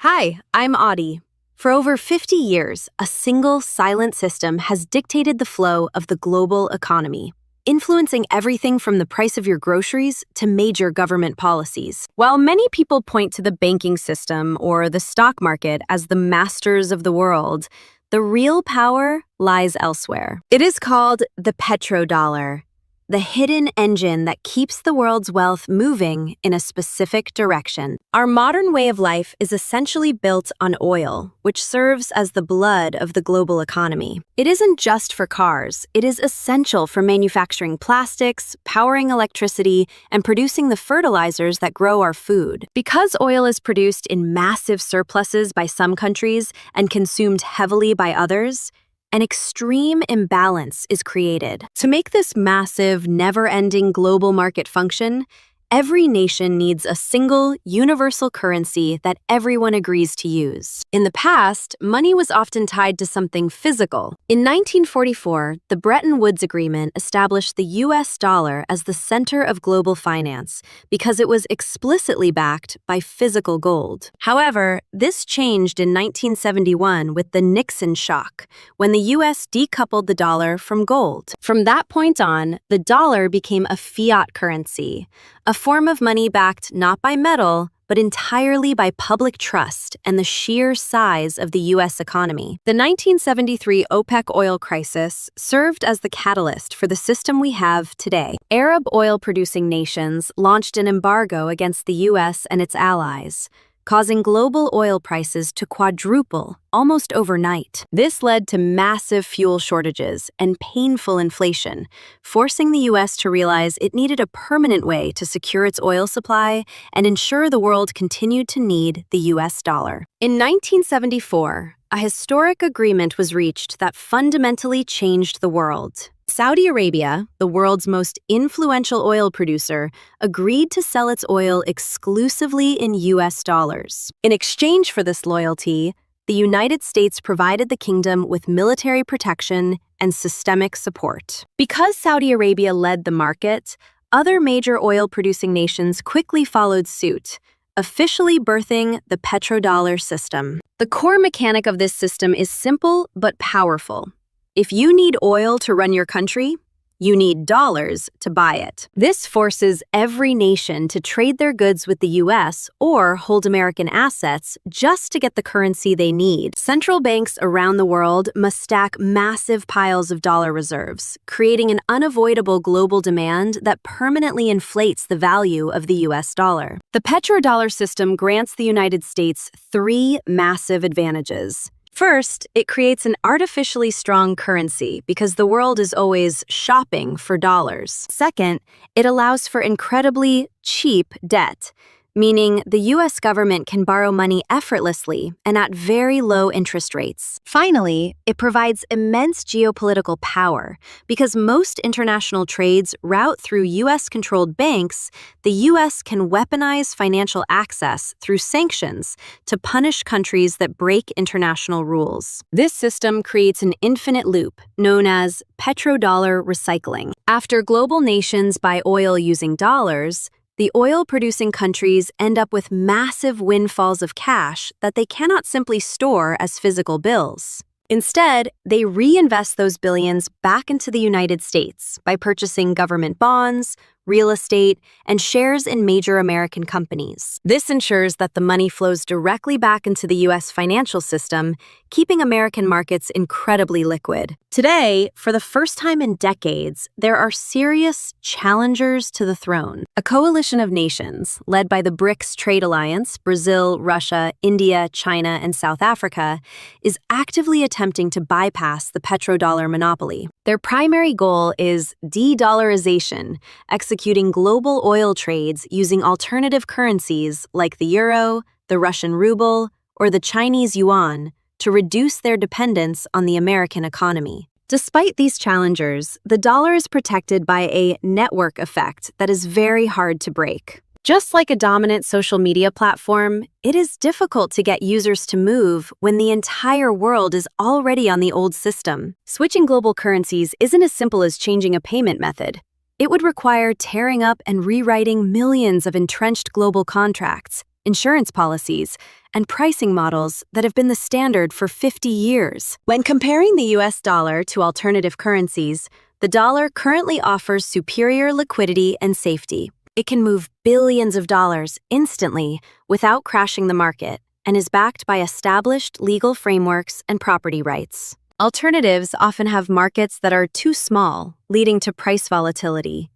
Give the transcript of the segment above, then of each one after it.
Hi, I'm Audie. For over 50 years, a single silent system has dictated the flow of the global economy, influencing everything from the price of your groceries to major government policies. While many people point to the banking system or the stock market as the masters of the world, the real power lies elsewhere. It is called the petrodollar, the hidden engine that keeps the world's wealth moving in a specific direction. Our modern way of life is essentially built on oil, which serves as the blood of the global economy. It isn't just for cars, it is essential for manufacturing plastics, powering electricity, and producing the fertilizers that grow our food. Because oil is produced in massive surpluses by some countries and consumed heavily by others, an extreme imbalance is created. To make this massive, never-ending global market function, every nation needs a single, universal currency that everyone agrees to use. In the past, money was often tied to something physical. In 1944, the Bretton Woods Agreement established the US dollar as the center of global finance because it was explicitly backed by physical gold. However, this changed in 1971 with the Nixon Shock, when the US decoupled the dollar from gold. From that point on, the dollar became a fiat currency, a form of money backed not by metal, but entirely by public trust and the sheer size of the U.S. economy. The 1973 OPEC oil crisis served as the catalyst for the system we have today. Arab oil-producing nations launched an embargo against the U.S. and its allies, causing global oil prices to quadruple almost overnight. This led to massive fuel shortages and painful inflation, forcing the U.S. to realize it needed a permanent way to secure its oil supply and ensure the world continued to need the U.S. dollar. In 1974, a historic agreement was reached that fundamentally changed the world. Saudi Arabia, the world's most influential oil producer, agreed to sell its oil exclusively in U.S. dollars. In exchange for this loyalty, the United States provided the kingdom with military protection and systemic support. Because Saudi Arabia led the market, other major oil-producing nations quickly followed suit, officially birthing the petrodollar system. The core mechanic of this system is simple but powerful. If you need oil to run your country, you need dollars to buy it. This forces every nation to trade their goods with the U.S. or hold American assets just to get the currency they need. Central banks around the world must stack massive piles of dollar reserves, creating an unavoidable global demand that permanently inflates the value of the U.S. dollar. The petrodollar system grants the United States three massive advantages. First, it creates an artificially strong currency because the world is always shopping for dollars. Second, it allows for incredibly cheap debt, meaning the U.S. government can borrow money effortlessly and at very low interest rates. Finally, it provides immense geopolitical power. Because most international trades route through U.S.-controlled banks, the U.S. can weaponize financial access through sanctions to punish countries that break international rules. This system creates an infinite loop known as Petrodollar Recycling. After global nations buy oil using dollars, the oil-producing countries end up with massive windfalls of cash that they cannot simply store as physical bills. Instead, they reinvest those billions back into the United States by purchasing government bonds, real estate, and shares in major American companies. This ensures that the money flows directly back into the U.S. financial system, keeping American markets incredibly liquid. Today, for the first time in decades, there are serious challengers to the throne. A coalition of nations, led by the BRICS trade alliance, Brazil, Russia, India, China, and South Africa, is actively attempting to bypass the petrodollar monopoly. Their primary goal is de-dollarization, executing global oil trades using alternative currencies like the euro, the Russian ruble, or the Chinese yuan to reduce their dependence on the American economy. Despite these challengers, the dollar is protected by a network effect that is very hard to break. Just like a dominant social media platform, it is difficult to get users to move when the entire world is already on the old system. Switching global currencies isn't as simple as changing a payment method. It would require tearing up and rewriting millions of entrenched global contracts, insurance policies, and pricing models that have been the standard for 50 years. When comparing the US dollar to alternative currencies, the dollar currently offers superior liquidity and safety. It can move billions of dollars instantly without crashing the market and is backed by established legal frameworks and property rights. Alternatives often have markets that are too small, leading to price volatility,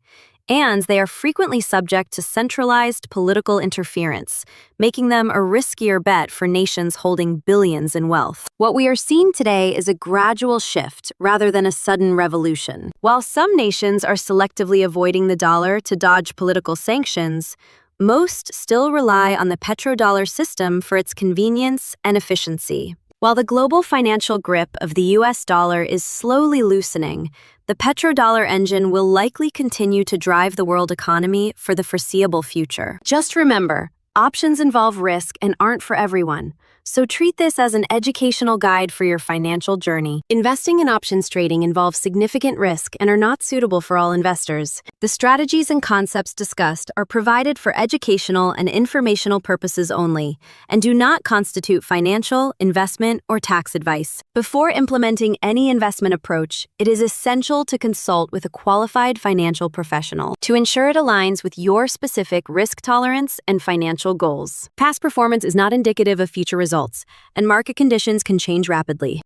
and they are frequently subject to centralized political interference, making them a riskier bet for nations holding billions in wealth. What we are seeing today is a gradual shift rather than a sudden revolution. While some nations are selectively avoiding the dollar to dodge political sanctions, most still rely on the petrodollar system for its convenience and efficiency. While the global financial grip of the US dollar is slowly loosening, the petrodollar engine will likely continue to drive the world economy for the foreseeable future. Just remember, options involve risk and aren't for everyone, so treat this as an educational guide for your financial journey. Investing in options trading involves significant risk and are not suitable for all investors. The strategies and concepts discussed are provided for educational and informational purposes only and do not constitute financial, investment, or tax advice. Before implementing any investment approach, it is essential to consult with a qualified financial professional to ensure it aligns with your specific risk tolerance and financial goals. Past performance is not indicative of future results, and market conditions can change rapidly.